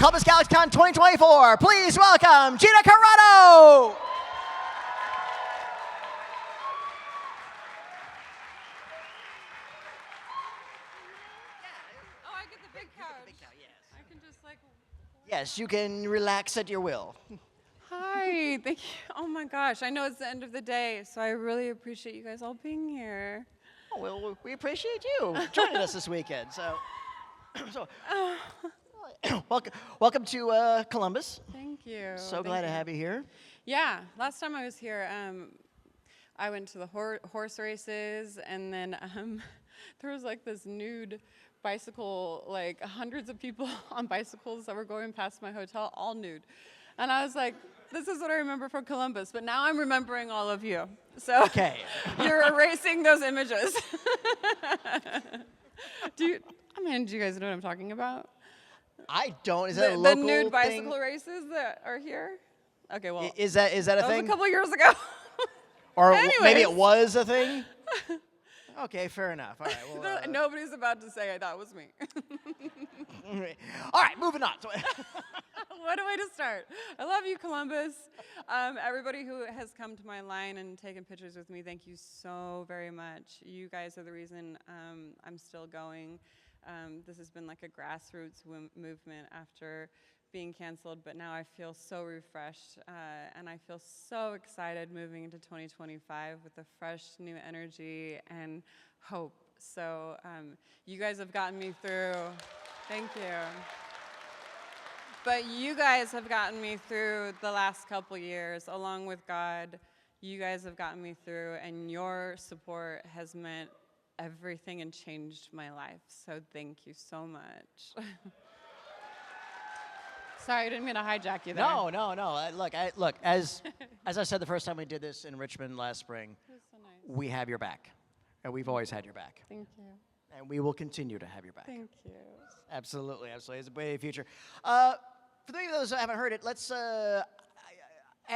Columbus GalaxyCon 2024. Please welcome Gina Carano. I get the big couch. I can just like. Yes, you can relax at your will. Hi, thank you. Oh my gosh, I know it's the end of the day, so I really appreciate you guys all being here. Oh, well, we appreciate you joining us this weekend. So welcome to Columbus. Thank you. So glad to have you here. Yeah, last time I was here, I went to the horse races, and then there was like this nude bicycle, like hundreds of people on bicycles that were going past my hotel, all nude. And I was like, this is what I remember from Columbus, but now I'm remembering all of you. So okay. You're erasing those images. Do you guys know what I'm talking about? I don't. Is that a local the nude bicycle thing? Races that are here? Okay, well. Is that a thing? That was a couple years ago. Or Anyways. maybe it was a thing? Okay, fair enough. All right. Well, nobody's about to say that was me. All right, moving on. What a way to start. I love you, Columbus. Everybody who has come to my line and taken pictures with me, thank you so very much. You guys are the reason I'm still going. This has been like a grassroots movement after being canceled, but now I feel so refreshed, and I feel so excited moving into 2025 with a fresh new energy and hope. So you guys have gotten me through. Thank you. But you guys have gotten me through the last couple years, along with God. You guys have gotten me through, and your support has meant everything and changed my life. So thank you so much. Sorry, I didn't mean to hijack you there. No. Look, as I said the first time we did this in Richmond last spring, It was so nice. we have your back. And we've always had your back. Thank you. And we will continue to have your back. Thank you. Absolutely. It's a way of the future. For those who haven't heard it, let's. I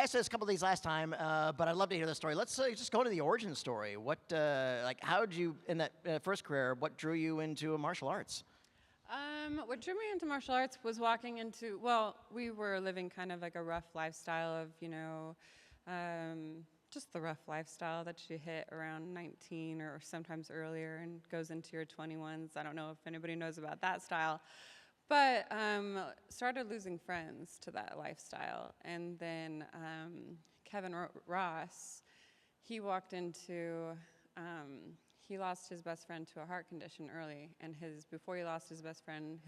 asked this a couple of these last time, but I'd love to hear the story. Let's just go into the origin story. What, how did you, in that first career, what drew you into martial arts? What drew me into martial arts was walking into, well, we were living kind of like a rough lifestyle of, just the rough lifestyle that you hit around 19 or sometimes earlier and goes into your 21s. I don't know if anybody knows about that style. But started losing friends to that lifestyle. And then Kevin Ross, he walked into, he lost his best friend to a heart condition early. And before he lost his best friend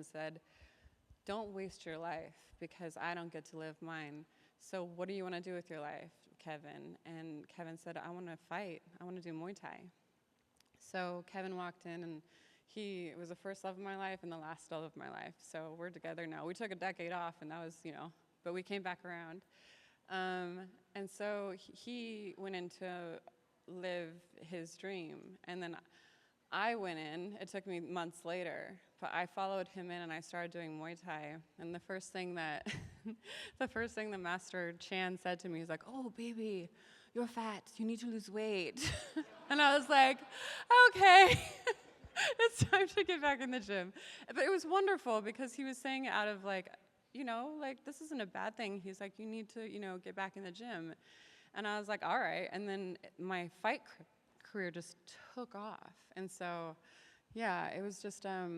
said, don't waste your life because I don't get to live mine. So what do you want to do with your life, Kevin? And Kevin said, I want to fight. I want to do Muay Thai. So Kevin walked in, and it was the first love of my life and the last love of my life. So we're together now. We took a decade off, and that was, but we came back around. And so he went in to live his dream. And then I went in. It took me months later, but I followed him in, and I started doing Muay Thai. And the first thing that Master Chan said to me is like, oh, baby, you're fat. You need to lose weight. And I was like, okay. It's time to get back in the gym. But it was wonderful because he was saying out of this isn't a bad thing. He's like, you need to, get back in the gym. And I was like, all right. And then my fight career just took off. And so, yeah, it was just, I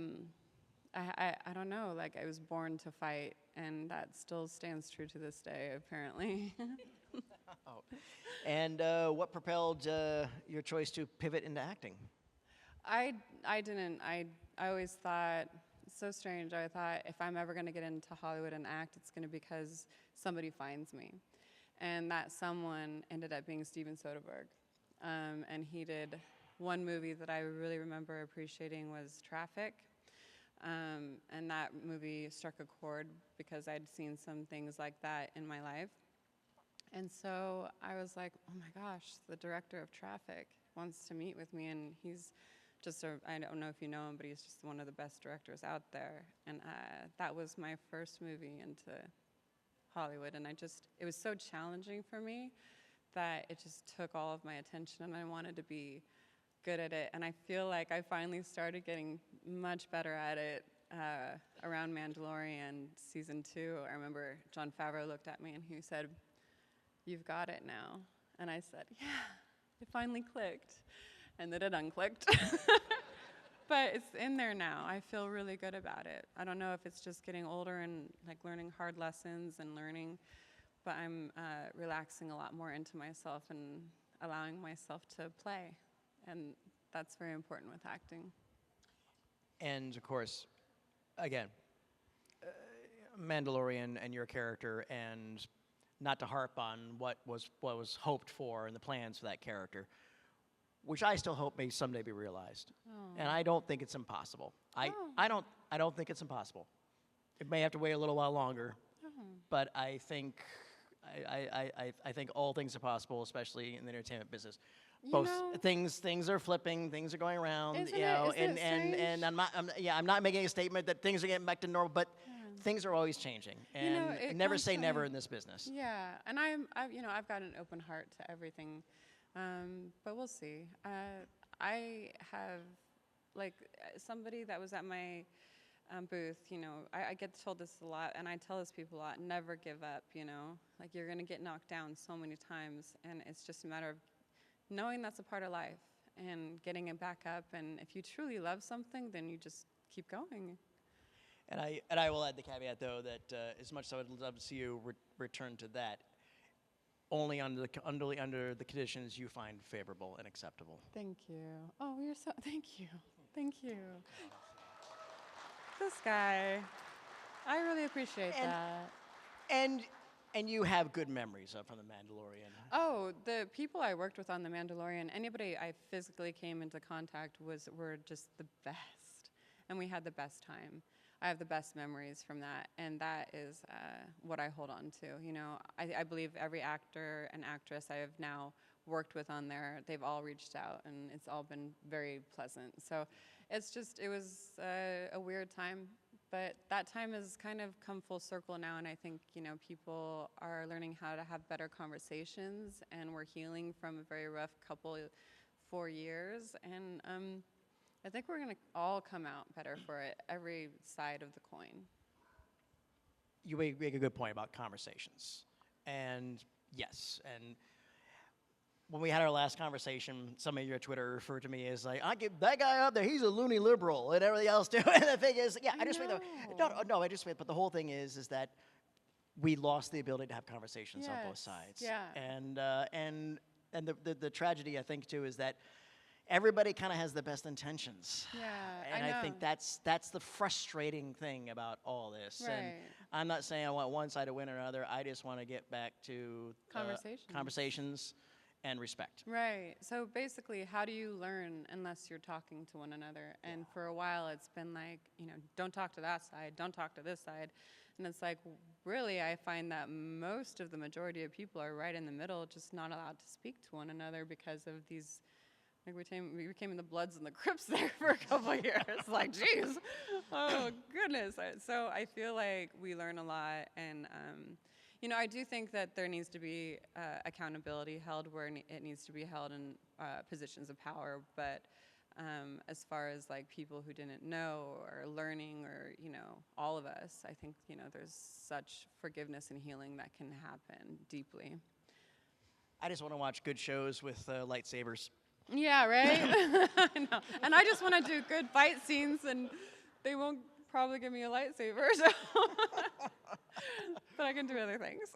don't know, like I was born to fight. And that still stands true to this day, apparently. Oh. And what propelled your choice to pivot into acting? I didn't. I always thought, it's so strange, I thought if I'm ever going to get into Hollywood and act, it's going to be because somebody finds me. And that someone ended up being Steven Soderbergh. And he did one movie that I really remember appreciating was Traffic. And that movie struck a chord because I'd seen some things like that in my life. And so I was like, oh my gosh, the director of Traffic wants to meet with me, and he's just I don't know if you know him, but he's just one of the best directors out there. And that was my first movie into Hollywood, and it was so challenging for me that it just took all of my attention, and I wanted to be good at it. And I feel like I finally started getting much better at it around Mandalorian season 2, I remember Jon Favreau looked at me and he said, "You've got it now." And I said, "Yeah, it finally clicked." And then it unclicked. But it's in there now. I feel really good about it. I don't know if it's just getting older and like learning hard lessons and learning, but I'm relaxing a lot more into myself and allowing myself to play. And that's very important with acting. And of course, again, Mandalorian and your character, and not to harp on what was hoped for and the plans for that character, which I still hope may someday be realized. Oh. And I don't think it's impossible. I don't think it's impossible. It may have to wait a little while longer, but I think all things are possible, especially in the entertainment business. Both things are flipping, things are going around, and I'm not making a statement that things are getting back to normal, but things are always changing, and never say never in this business. Yeah, and I've got an open heart to everything, but we'll see. I have, like, somebody that was at my booth, I get told this a lot, and I tell this people a lot, never give up, like you're gonna get knocked down so many times, and it's just a matter of knowing that's a part of life and getting it back up, and if you truly love something, then you just keep going. And I will add the caveat, though, that as much as I would love to see you return to that, only under the conditions you find favorable and acceptable. Thank you. Oh, thank you. Thank you. This guy, I really appreciate that. And you have good memories from The Mandalorian. Oh, the people I worked with on The Mandalorian, anybody I physically came into contact were just the best. And we had the best time. I have the best memories from that, and that is what I hold on to. I believe every actor and actress I have now worked with on there, they've all reached out, and it's all been very pleasant. So it was a weird time, but that time has kind of come full circle now, and I think, people are learning how to have better conversations, and we're healing from a very rough 4 years, and I think we're going to all come out better for it, every side of the coin. You make a good point about conversations. And yes, and when we had our last conversation, somebody on your Twitter referred to me as like, I get that guy up there, he's a loony liberal, and everything else too. And the thing is, but the whole thing is that we lost the ability to have conversations on both sides. Yeah. And the tragedy, I think, too, is that everybody kind of has the best intentions. Yeah, and I know. I think that's the frustrating thing about all this. Right. And I'm not saying I want one side to win or another. I just want to get back to conversations and respect. Right. So basically, how do you learn unless you're talking to one another? And for a while, it's been like, don't talk to that side, don't talk to this side. And it's like, really, I find that most of the majority of people are right in the middle, just not allowed to speak to one another because of these. Like we became in the Bloods and the Crips there for a couple of years. Like, geez, oh goodness. So I feel like we learn a lot, and I do think that there needs to be accountability held where it needs to be held in positions of power. But as far as like people who didn't know or learning, or all of us, I think there's such forgiveness and healing that can happen deeply. I just want to watch good shows with lightsabers. Yeah, right? I know. And I just want to do good fight scenes, and they won't probably give me a lightsaber, so. But I can do other things.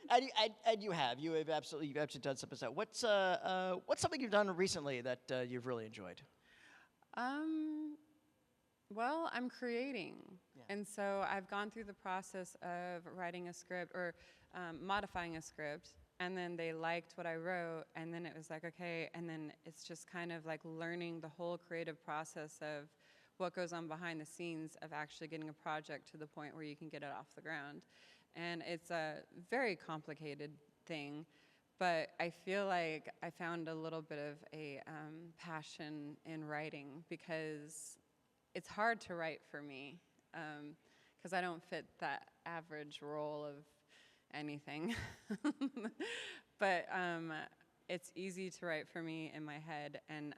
And you have absolutely done something. So what's something you've done recently that you've really enjoyed? Well, I'm creating. Yeah. And so I've gone through the process of writing a script or modifying a script. And then they liked what I wrote, and then it was like, okay, and then it's just kind of like learning the whole creative process of what goes on behind the scenes of actually getting a project to the point where you can get it off the ground. And it's a very complicated thing, but I feel like I found a little bit of a passion in writing, because it's hard to write for me, because I don't fit that average role of anything. But it's easy to write for me in my head, and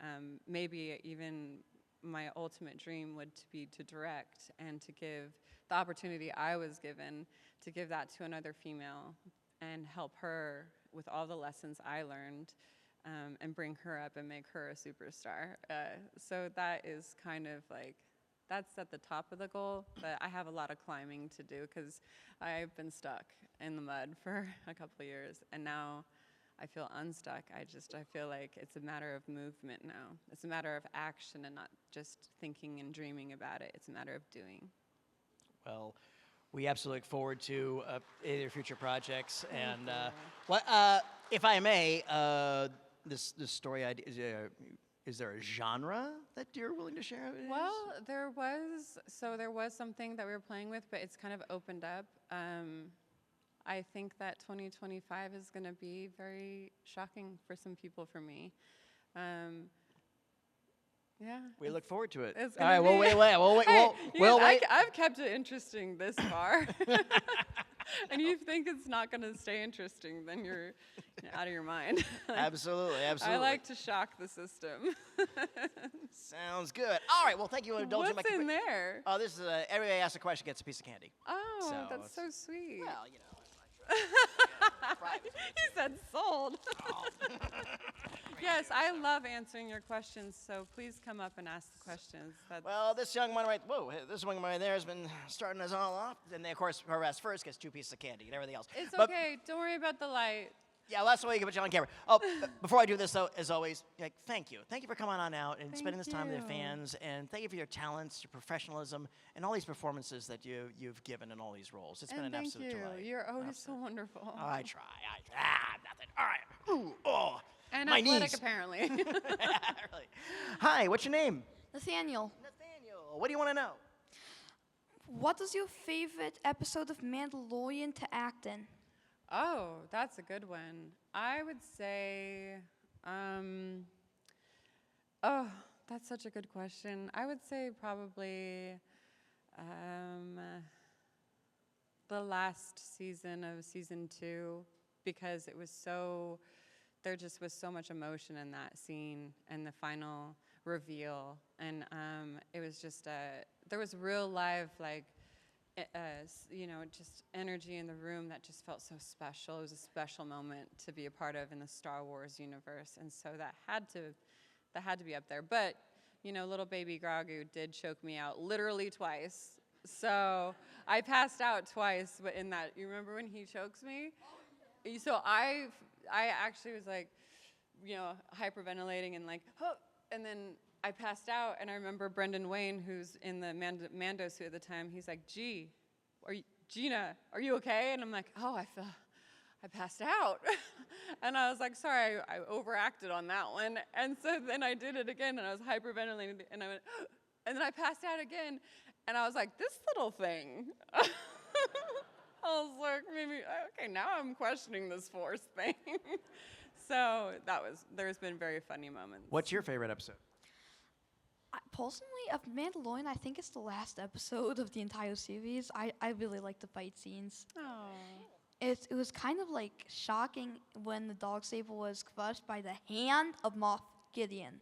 maybe even my ultimate dream would to be to direct and to give the opportunity I was given to give that to another female and help her with all the lessons I learned and bring her up and make her a superstar. So that is kind of like, that's at the top of the goal, but I have a lot of climbing to do because I've been stuck in the mud for a couple of years, and now I feel unstuck. I feel like it's a matter of movement now. It's a matter of action and not just thinking and dreaming about it. It's a matter of doing. Well, we absolutely look forward to your future projects. And if I may, this story idea, is there a genre that you're willing to share? Well, there was something that we were playing with, but it's kind of opened up. I think that 2025 is going to be very shocking for some people, for me. Yeah. We look forward to it. It's All right, gonna we'll wait. I've kept it interesting this far. And you think it's not going to stay interesting, then you're out of your mind. Absolutely. I like to shock the system. Sounds good. All right, well, thank you for indulging What's in there? Oh, this is everybody asks a question gets a piece of candy. Oh, So that's so sweet. Well, you know. He said sold. Yes, I love answering your questions, so please come up and ask the questions. Well, this young one this young one right there has been starting us all off. And then, of course, whoever asks first gets 2 pieces of candy and everything else. It's okay. Don't worry about the light. Yeah, well, that's the way you can put you on camera. Oh, before I do this, though, as always, thank you. Thank you for coming on out and spending this time with your fans. And thank you for your talents, your professionalism, and all these performances that you've given in all these roles. It's been an absolute delight. Thank you. You're always so wonderful. I try. Nothing. All right. Ooh, oh. And my athletic, knees. apparently. Really. Hi, what's your name? Nathaniel, What do you want to know? what is your favorite episode of Mandalorian to act in? Oh, that's a good one. I would say, that's such a good question. I would say probably the last season of season 2, because it was there just was so much emotion in that scene and the final reveal. And it was just, there was real live, just energy in the room that just felt so special. It was a special moment to be a part of in the Star Wars universe. And so that had to be up there. But, little baby Grogu did choke me out literally twice. So I passed out twice, but in that, you remember when he chokes me? So I actually was hypervenilating and and then I passed out, and I remember Brendan Wayne, who's in the Mando suit at the time, he's like, Gina, are you okay? And I'm like, oh, I passed out. And I was like, sorry, I overacted on that one. And so then I did it again, and I was hyperventilating, and I went, and then I passed out again, and I was like, this little thing. I was like, okay, now I'm questioning this Force thing. So there's been very funny moments. What's your favorite episode? Personally, of Mandalorian, I think it's the last episode of the entire series. I really like the fight scenes. Oh. It was kind of shocking when the Darksaber was crushed by the hand of Moff Gideon.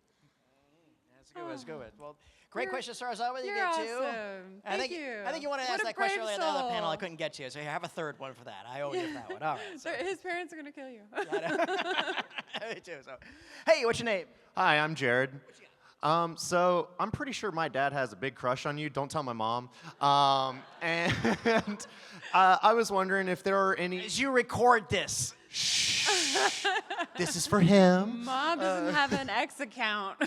That's a good one. Well, great question, Sarah. Is that what you You're get awesome. too? Thank you. I think you wanted to What ask a that question brave earlier on the other panel. I soul. couldn't get to you, so you have a third one for that. I owe you that one. All right. So. His parents are going to kill you. Me too. So, hey, what's your name? Hi, I'm Jared. So I'm pretty sure my dad has a big crush on you. Don't tell my mom. And I was wondering if there are any. As you record this. This is for him. Mom doesn't have an X account.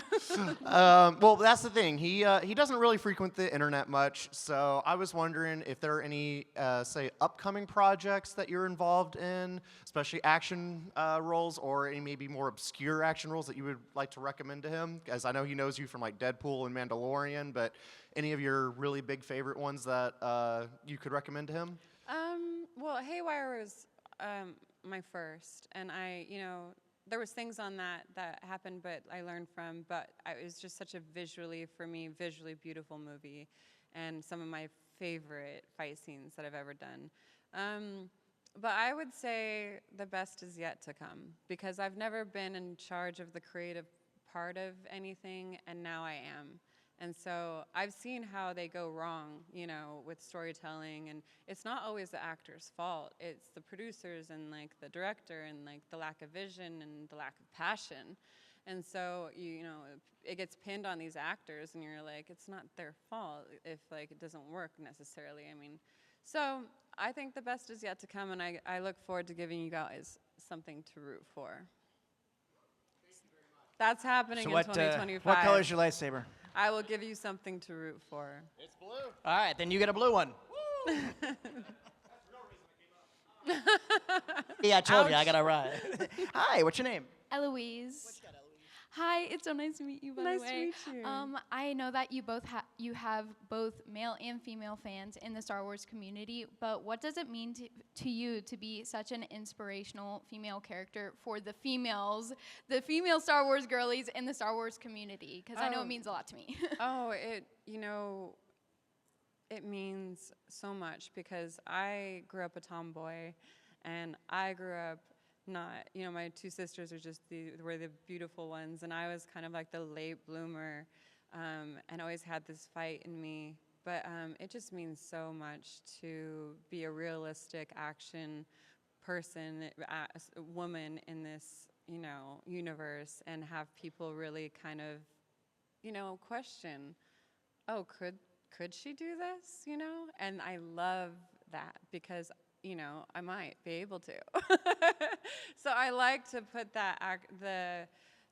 Well, that's the thing. He doesn't really frequent the internet much. So I was wondering if there are any, say, upcoming projects that you're involved in, especially action roles, or any maybe more obscure action roles that you would like to recommend to him. As I know he knows you from Deadpool and Mandalorian, but any of your really big favorite ones that you could recommend to him? Well, Haywire was my first, and there was things on that happened, but I learned from, but it was just such a visually beautiful movie, and some of my favorite fight scenes that I've ever done. But I would say the best is yet to come, because I've never been in charge of the creative part of anything, and now I am. And so I've seen how they go wrong, you know, with storytelling, and it's not always the actor's fault. It's the producers and like the director and like the lack of vision and the lack of passion. And so, you know, it gets pinned on these actors, and you're like, it's not their fault if like it doesn't work necessarily. I mean, so I think the best is yet to come, and I look forward to giving you guys something to root for. That's happening So in what 2025. what color is your lightsaber? I will give you something to root for. It's blue. All right, then you get a blue one. Yeah, I told you, I got to ride. Hi, what's your name? Eloise. Hi, it's so nice to meet you. By Nice the to way, meet you. I know that you both you have both male and female fans in the Star Wars community. But what does it mean to you to be such an inspirational female character for the females, the female Star Wars girlies in the Star Wars community? Because I know it means a lot to me. Oh, you know, it means so much because I grew up a tomboy, and I grew up not, you know, my two sisters are just were the beautiful ones, and I was kind of like the late bloomer, and always had this fight in me. But it just means so much to be a realistic action person, a woman in this, you know, universe, and have people really kind of, you know, question, oh, could she do this, you know? And I love that because, you know, I might be able to. So I like to put that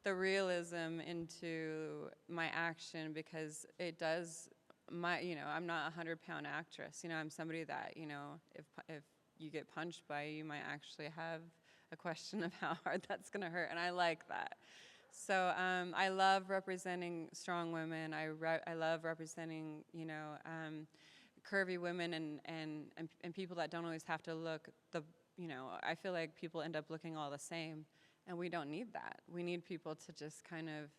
the realism into my action because it does you know, I'm not a 100-pound actress. You know, I'm somebody that, you know, if you get punched by, you might actually have a question of how hard that's going to hurt, and I like that. So I love representing strong women. I love representing, you know, curvy women and people that don't always have to look you know, I feel like people end up looking all the same, and we don't need that. We need people to just kind of,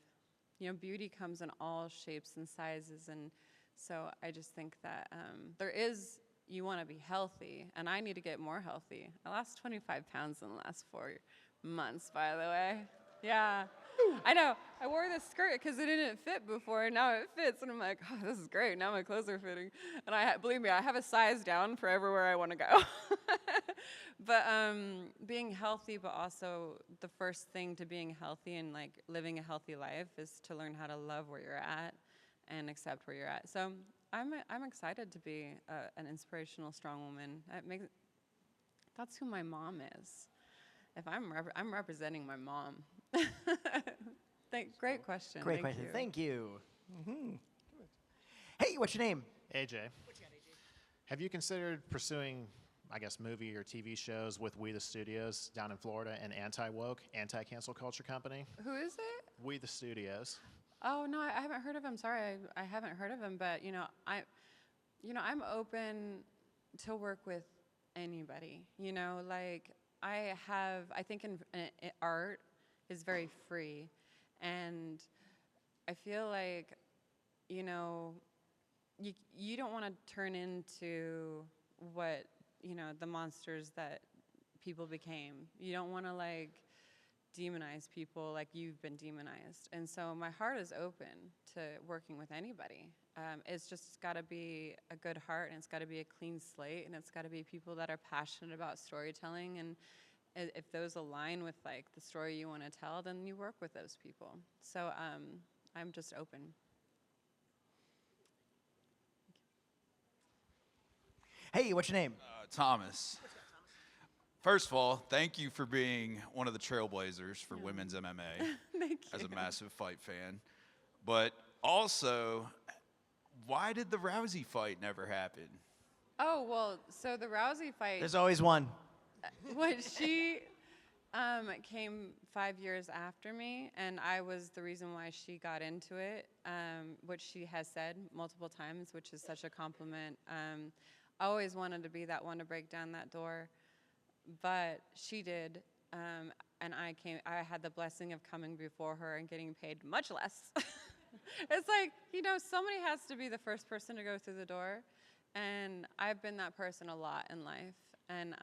you know, beauty comes in all shapes and sizes, and so I just think that you want to be healthy, and I need to get more healthy. I lost 25 pounds in the last 4 months, by the way. Yeah. I know. I wore this skirt because it didn't fit before, and now it fits, and I'm like, oh, this is great. Now my clothes are fitting. And believe me, I have a size down for everywhere I want to go. But being healthy, but also the first thing to being healthy and like living a healthy life is to learn how to love where you're at and accept where you're at. So I'm excited to be an inspirational, strong woman. That's who my mom is. If I'm representing my mom. Great question. Great question. Thank you. Mm-hmm. Hey, what's your name? AJ. Have you considered pursuing, I guess, movie or TV shows with We the Studios down in Florida, an anti-woke, anti-cancel culture company? Who is it? We the Studios. Oh no, I haven't heard of him. Sorry, I haven't heard of him. But I'm open to work with anybody. You know, like I think in art is very free, and I feel like, you know, you don't want to turn into what, you know, the monsters that people became. You don't want to like demonize people like you've been demonized. And so my heart is open to working with anybody. It's just got to be a good heart, and it's got to be a clean slate, and it's got to be people that are passionate about storytelling. And if those align with like the story you want to tell, then you work with those people. So I'm just open. Hey, what's your name? Thomas. First of all, thank you for being one of the trailblazers for women's MMA. Thank you. As a massive fight fan. But also, why did the Rousey fight never happen? Oh, well, so the Rousey fight, There's always one. when she came 5 years after me, and I was the reason why she got into it, which she has said multiple times, which is such a compliment. I always wanted to be that one to break down that door, but she did, and I had the blessing of coming before her and getting paid much less. It's like, you know, somebody has to be the first person to go through the door, and I've been that person a lot in life, and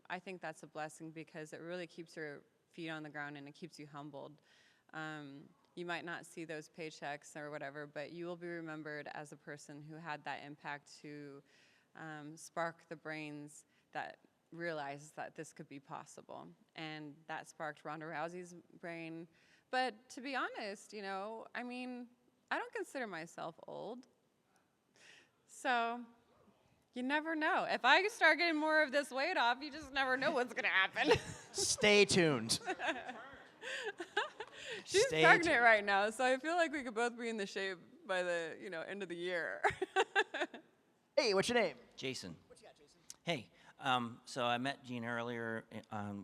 I think that's a blessing because it really keeps your feet on the ground and it keeps you humbled. you might not see those paychecks or whatever, but you will be remembered as a person who had that impact to spark the brains that realized that this could be possible. And that sparked Ronda Rousey's brain. But to be honest, I mean, I don't consider myself old. So you never know. If I start getting more of this weight off, you just never know what's going to happen. Stay tuned. She's Stay pregnant tuned. right now, so I feel like we could both be in the shape by the end of the year. Hey, what's your name? Jason. What you got, Jason? Hey, so I met Gina earlier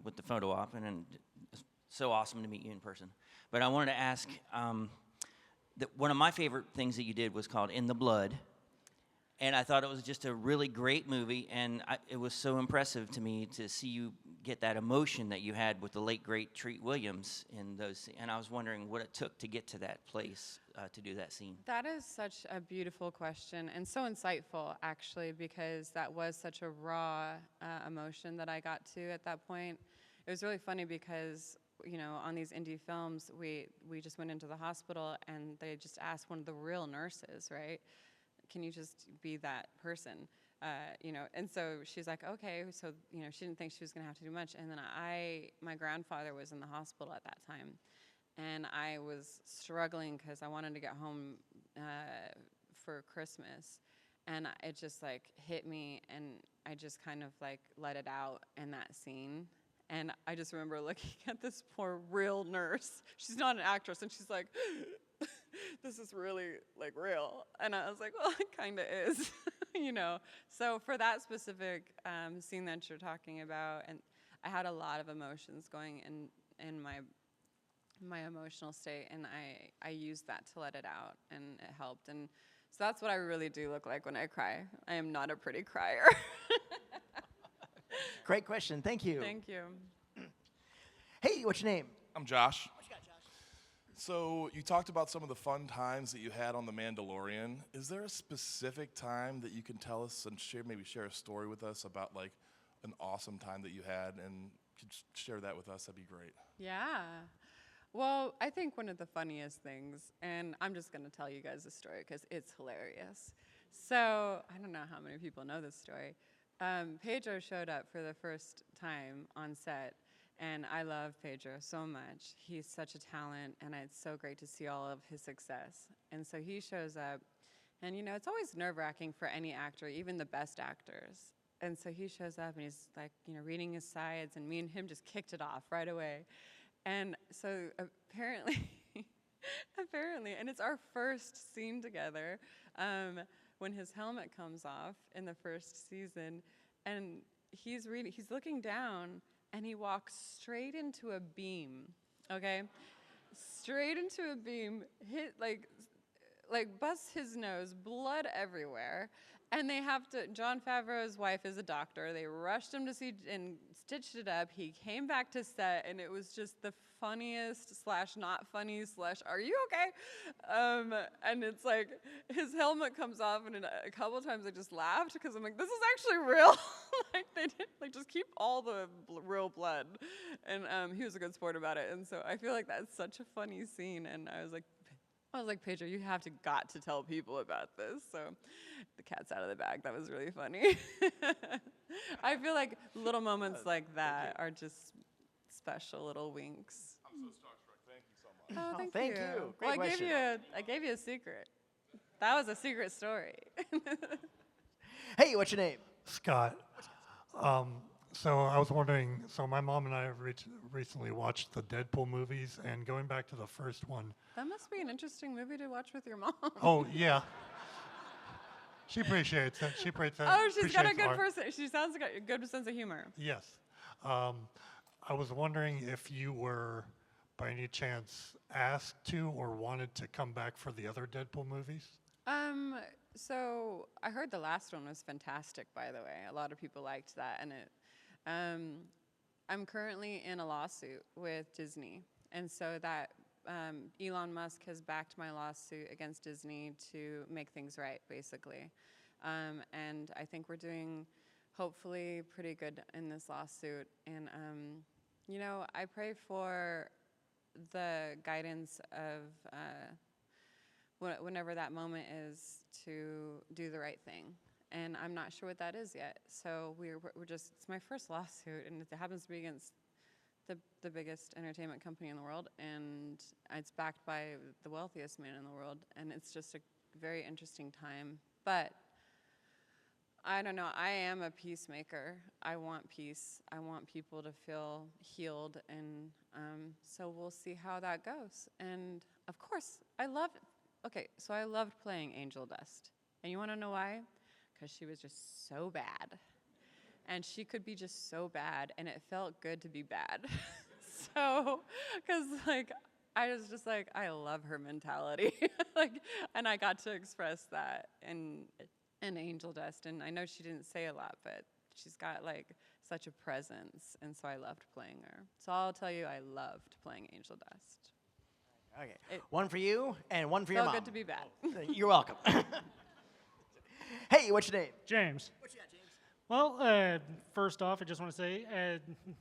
with the photo op, and it's so awesome to meet you in person. But I wanted to ask, that one of my favorite things that you did was called In the Blood, and I thought it was just a really great movie, and it was so impressive to me to see you get that emotion that you had with the late, great Treat Williams in those, and I was wondering what it took to get to that place to do that scene. That is such a beautiful question and so insightful, actually, because that was such a raw emotion that I got to at that point. It was really funny because, on these indie films, we just went into the hospital and they just asked one of the real nurses, right? Can you just be that person? And so she's like, okay. So, she didn't think she was going to have to do much. And then my grandfather was in the hospital at that time. And I was struggling because I wanted to get home for Christmas. And it just hit me, and I just kind of let it out in that scene. And I just remember looking at this poor real nurse. She's not an actress, and she's like, this is really real. And I was like, well, it kind of is, So for that specific scene that you're talking about, and I had a lot of emotions going in my emotional state, and I used that to let it out, and it helped. And so that's what I really do look like when I cry. I am not a pretty crier. Great question. Thank you. Thank you. Hey, what's your name? I'm Josh. What you got, Josh? So you talked about some of the fun times that you had on The Mandalorian. Is there a specific time that you can tell us and maybe share a story with us about an awesome time that you had, and could share that with us? That'd be great. Yeah. Well, I think one of the funniest things, and I'm just going to tell you guys a story because it's hilarious. So I don't know how many people know this story. Pedro showed up for the first time on set, and I love Pedro so much. He's such a talent, and it's so great to see all of his success. And so he shows up, and it's always nerve-wracking for any actor, even the best actors. And so he shows up, and he's reading his sides, and me and him just kicked it off right away. And so apparently, and it's our first scene together, when his helmet comes off in the first season, and he's looking down, and he walks straight into a beam, okay? Straight into a beam, hit, busts his nose, blood everywhere. And they have to, Jon Favreau's wife is a doctor. They rushed him to see and stitched it up. He came back to set, and it was just the funniest / not funny / are you okay? And it's his helmet comes off, and a couple times I just laughed because I'm like, this is actually real. They did, just keep all the real blood. And he was a good sport about it. And so I feel like that's such a funny scene. And I was like, Pedro, you got to tell people about this. So the cat's out of the bag. That was really funny. I feel like little moments like that are just special little winks. I'm so starstruck. Thank you so much. Oh, thank you. Great Well, question. I gave you a secret. That was a secret story. Hey, what's your name? Scott. So I was wondering, so my mom and I have recently watched the Deadpool movies, and going back to the first one. That must be an interesting movie to watch with your mom. Oh, yeah. She appreciates it. Oh, she's got a good art. person. She sounds like a good sense of humor. Yes. I was wondering if you were, by any chance, asked to or wanted to come back for the other Deadpool movies? So I heard the last one was fantastic, by the way. A lot of people liked that, and I'm currently in a lawsuit with Disney, and so that Elon Musk has backed my lawsuit against Disney to make things right, basically. And I think we're doing, hopefully, pretty good in this lawsuit. And I pray for the guidance of whenever that moment is to do the right thing. And I'm not sure what that is yet. So we're just, it's my first lawsuit, and it happens to be against the biggest entertainment company in the world, and it's backed by the wealthiest man in the world, and it's just a very interesting time. But I don't know, I am a peacemaker. I want peace. I want people to feel healed, and so we'll see how that goes. And of course, I loved playing Angel Dust. And you wanna know why? Because she was just so bad. And she could be just so bad, and it felt good to be bad. So, because like, I was just like, I love her mentality. Like, and I got to express that in Angel Dust. And I know she didn't say a lot, but she's got like such a presence, and so I loved playing her. So I'll tell you, I loved playing Angel Dust. Okay, one for you and one for your mom. Felt good to be bad. You're welcome. Hey, what's your name? James. What you got, James? Well, first off, I just want to say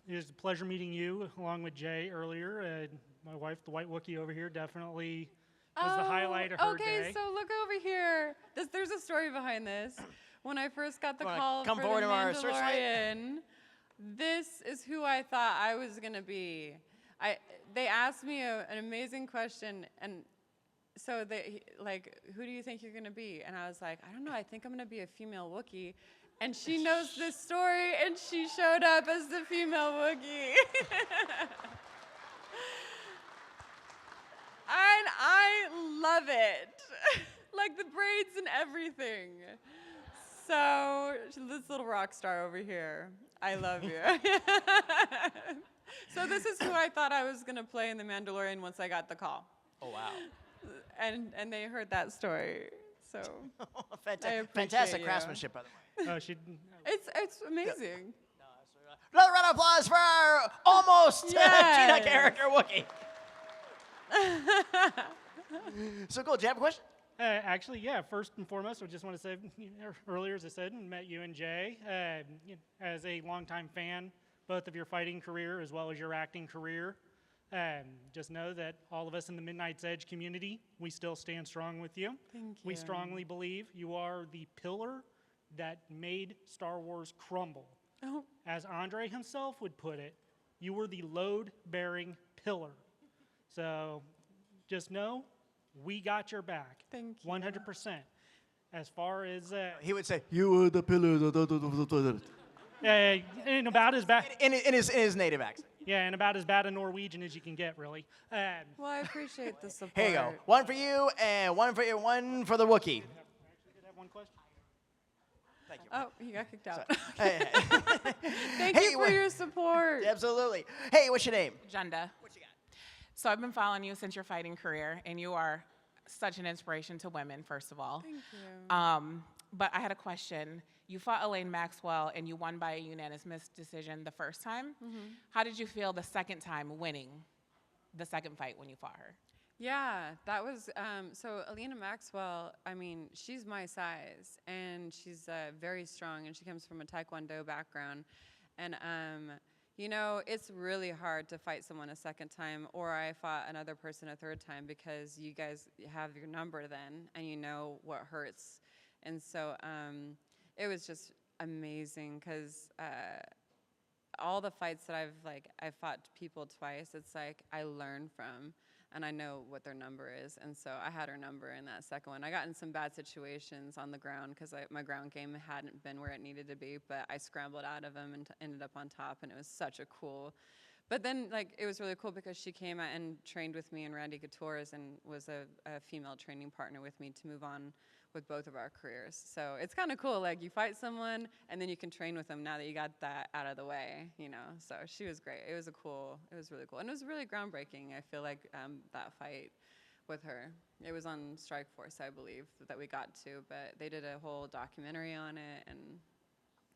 it was a pleasure meeting you along with Jay earlier. My wife, the white Wookiee over here, definitely was the highlight of her day. Okay, so look over here. There's a story behind this. When I first got the call come for forward the to our searchlight? Mandalorian, this is who I thought I was gonna be. They asked me an amazing question, and so they like, who do you think you're gonna be? And I was like, I don't know. I think I'm gonna be a female Wookiee. And she knows this story, and she showed up as the female Wookiee. And I love it. Like the braids and everything. So, this little rock star over here, I love you. So this is who I thought I was gonna play in The Mandalorian once I got the call. Oh, wow. And they heard that story, so. Fantastic craftsmanship, by the way. It's amazing. Another round of applause for our almost Gina character Wookiee. So cool. Do you have a question? Actually, yeah. First and foremost, I just want to say, earlier, as I said, met you and Jay. As a longtime fan, both of your fighting career as well as your acting career, just know that all of us in the Midnight's Edge community, we still stand strong with you. Thank you. We strongly believe you are the pillar that made Star Wars crumble. Oh. As Andre himself would put it, you were the load-bearing pillar. So just know we got your back. Thank you. 100%. As far as he would say, "You were the pillar." in about as bad in his native accent. Yeah, and about as bad a Norwegian as you can get, really. Well, I appreciate the support. Here you go. One for you and one for the Wookiee. I actually did have one question. Thank you. Oh, he got kicked out. Thank you for your support. Absolutely. Hey, what's your name? Junda. What you got? So I've been following you since your fighting career, and you are such an inspiration to women, first of all. Thank you. But I had a question. You fought Elaine Maxwell, and you won by a unanimous decision the first time. Mm-hmm. How did you feel the second time winning the second fight when you fought her? Yeah, that was, so Alina Maxwell, I mean, she's my size, and she's very strong, and she comes from a Taekwondo background. And, you know, it's really hard to fight someone a second time, or I fought another person a third time, because you guys have your number then, and you know what hurts. And so it was just amazing, because all the fights that I've fought people twice, it's like I learn from, and I know what their number is. And so I had her number in that second one. I got in some bad situations on the ground because my ground game hadn't been where it needed to be, but I scrambled out of them and ended up on top, and it was such a cool. But then, it was really cool because she came out and trained with me and Randy Couture's and was a female training partner with me to move on with both of our careers. So it's kind of cool. You fight someone, and then you can train with them now that you got that out of the way, you know. So she was great. It was really cool. And it was really groundbreaking, I feel like, that fight with her. It was on Strike Force, I believe, that we got to, but they did a whole documentary on it, and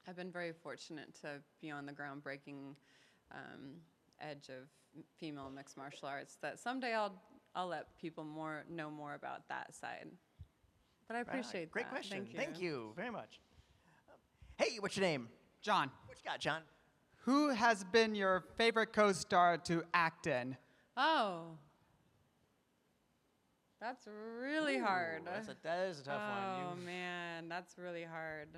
I've been very fortunate to be on the groundbreaking edge of female mixed martial arts, that someday I'll let people know more about that side. But I appreciate Great that. question. Thank you very much. Hey, what's your name? John. What you got, John? Who has been your favorite co-star to act in? Oh. That's really hard. That is a tough one. Oh, man, that's really hard.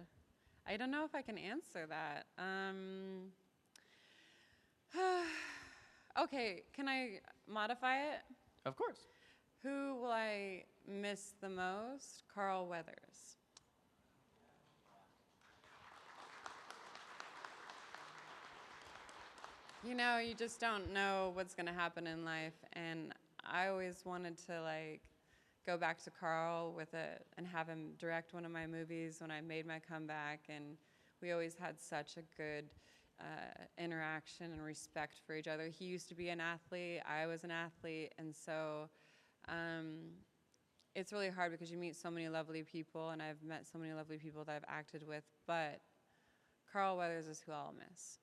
I don't know if I can answer that. Okay, can I modify it? Of course. Who will I miss the most? Carl Weathers. You know, you just don't know what's going to happen in life, and I always wanted to like go back to Carl with it and have him direct one of my movies when I made my comeback, and we always had such a good interaction and respect for each other. He used to be an athlete, I was an athlete, and so it's really hard because you meet so many lovely people, and I've met so many lovely people that I've acted with, but Carl Weathers is who I'll miss.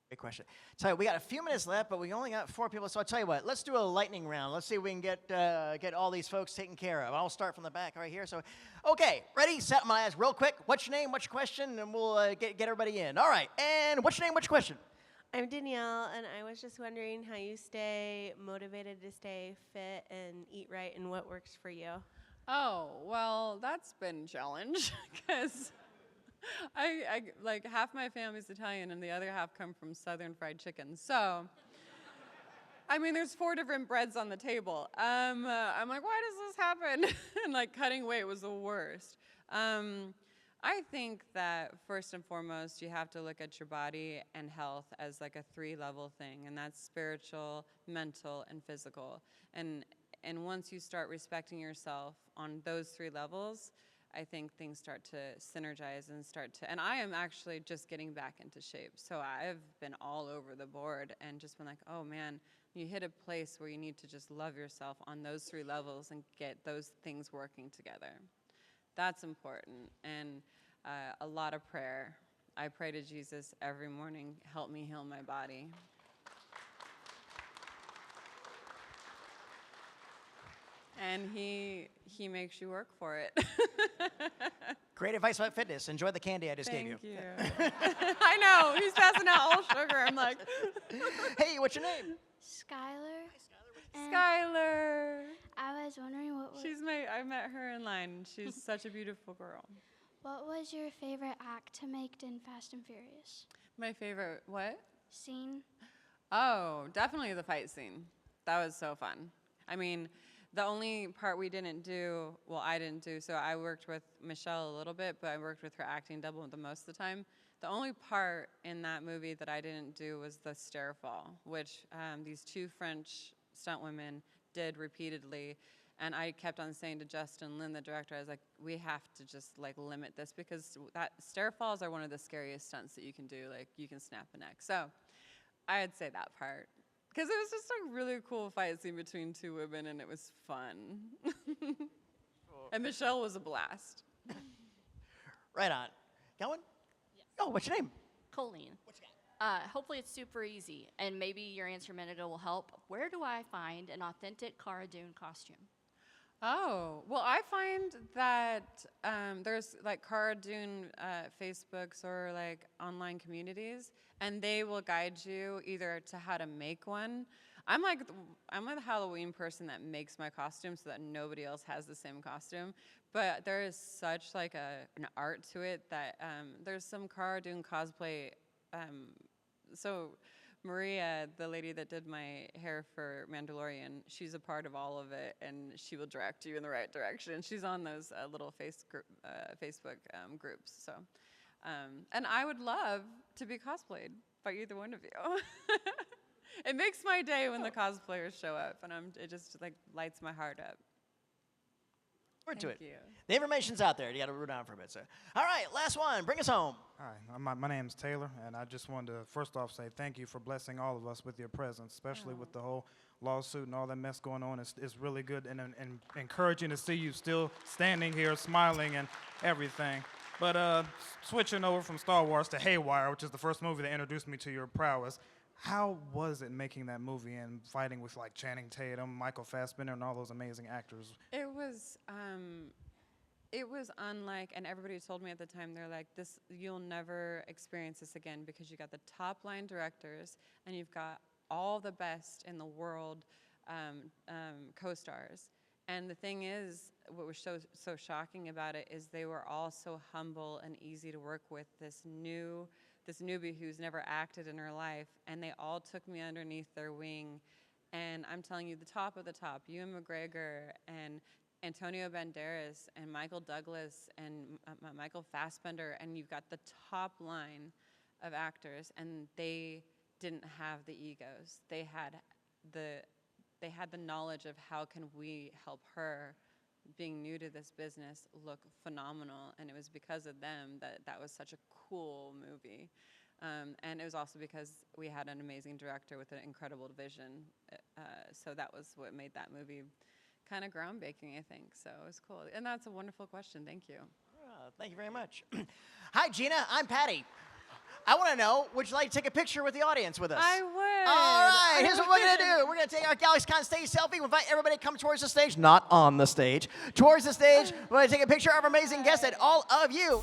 Great question. Tell you, we got a few minutes left, but we only got 4 people. So I'll tell you what, let's do a lightning round. Let's see if we can get all these folks taken care of. I'll start from the back right here. So, okay, ready, set, my eyes real quick. What's your name, what's your question, and we'll get everybody in. All right, and what's your name, what's your question? I'm Danielle, and I was just wondering how you stay motivated to stay fit and eat right, and what works for you. Oh, well, that's been a challenge because I like half my family's Italian and the other half come from Southern Fried Chicken. So, I mean, there's 4 different breads on the table. I'm like, why does this happen? And like cutting weight was the worst. I think that first and foremost, you have to look at your body and health as like a 3-level thing, and that's spiritual, mental, and physical. And once you start respecting yourself on those 3 levels, I think things start to synergize and I am actually just getting back into shape. So I've been all over the board and just been like, oh man, you hit a place where you need to just love yourself on those 3 levels and get those things working together. That's important. And a lot of prayer. I pray to Jesus every morning, help me heal my body. And he makes you work for it. Great advice about fitness. Enjoy the candy I just gave you. Thank you. I know, he's passing out all sugar. I'm like, hey, what's your name? Skylar. Skylar. I was wondering what was I met her in line. She's such a beautiful girl. what was your favorite act to make in Fast and Furious? My favorite what? Scene. Oh, definitely the fight scene. That was so fun. I mean, the only part we didn't do, well, I didn't do, so I worked with Michelle a little bit, but I worked with her acting double the most of the time. The only part in that movie that I didn't do was the stair fall, which these 2 French stunt women did repeatedly. And I kept on saying to Justin Lin, the director, I was like, we have to just like limit this because that stair falls are one of the scariest stunts that you can do. Like you can snap a neck. So I'd say that part. Because it was just a really cool fight scene between 2 women, and it was fun. And Michelle was a blast. Right on. Got one? Yeah. Oh, what's your name? Colleen. What you got? Hopefully it's super easy, and maybe your answer minute will help. Where do I find an authentic Cara Dune costume? Oh, well, I find that there's like Cara Dune Facebooks or like online communities, and they will guide you either to how to make one. I'm a Halloween person that makes my costume so that nobody else has the same costume. But there is such like an art to it that there's some Cara Dune cosplay. So Maria, the lady that did my hair for Mandalorian, she's a part of all of it, and she will direct you in the right direction. She's on those little Facebook groups. So, and I would love to be cosplayed by either one of you. It makes my day when the cosplayers show up, and it just like lights my heart up. Forward to it. Thank you. The information's out there. You got to root down for a bit. So, all right, last one. Bring us home. Hi, my name's Taylor, and I just wanted to first off say thank you for blessing all of us with your presence, especially with the whole lawsuit and all that mess going on. It's really good and encouraging to see you still standing here, smiling and everything. But switching over from Star Wars to Haywire, which is the first movie that introduced me to your prowess, how was it making that movie and fighting with like Channing Tatum, Michael Fassbender, and all those amazing actors? It was unlike, and everybody told me at the time, they're like, you'll never experience this again because you got the top line directors and you've got all the best in the world co-stars. And the thing is, what was so shocking about it is they were all so humble and easy to work with. This newbie who's never acted in her life, and they all took me underneath their wing. And I'm telling you, the top of the top, Ewan McGregor and Antonio Banderas and Michael Douglas and Michael Fassbender, and you've got the top line of actors, and they didn't have the egos. They had the knowledge of how can we help her, being new to this business, look phenomenal. And it was because of them that was such a cool movie. And it was also because we had an amazing director with an incredible vision. So that was what made that movie kind of groundbreaking, I think. So it was cool. And that's a wonderful question. Thank you. Thank you very much. Hi, Gina. I'm Patty. I want to know, would you like to take a picture with the audience with us? I would. All right, here's what we're going to do. We're going to take our GalaxyCon stage selfie. We invite everybody to come towards the stage, not on the stage, towards the stage. We're going to take a picture of our amazing guests and all of you.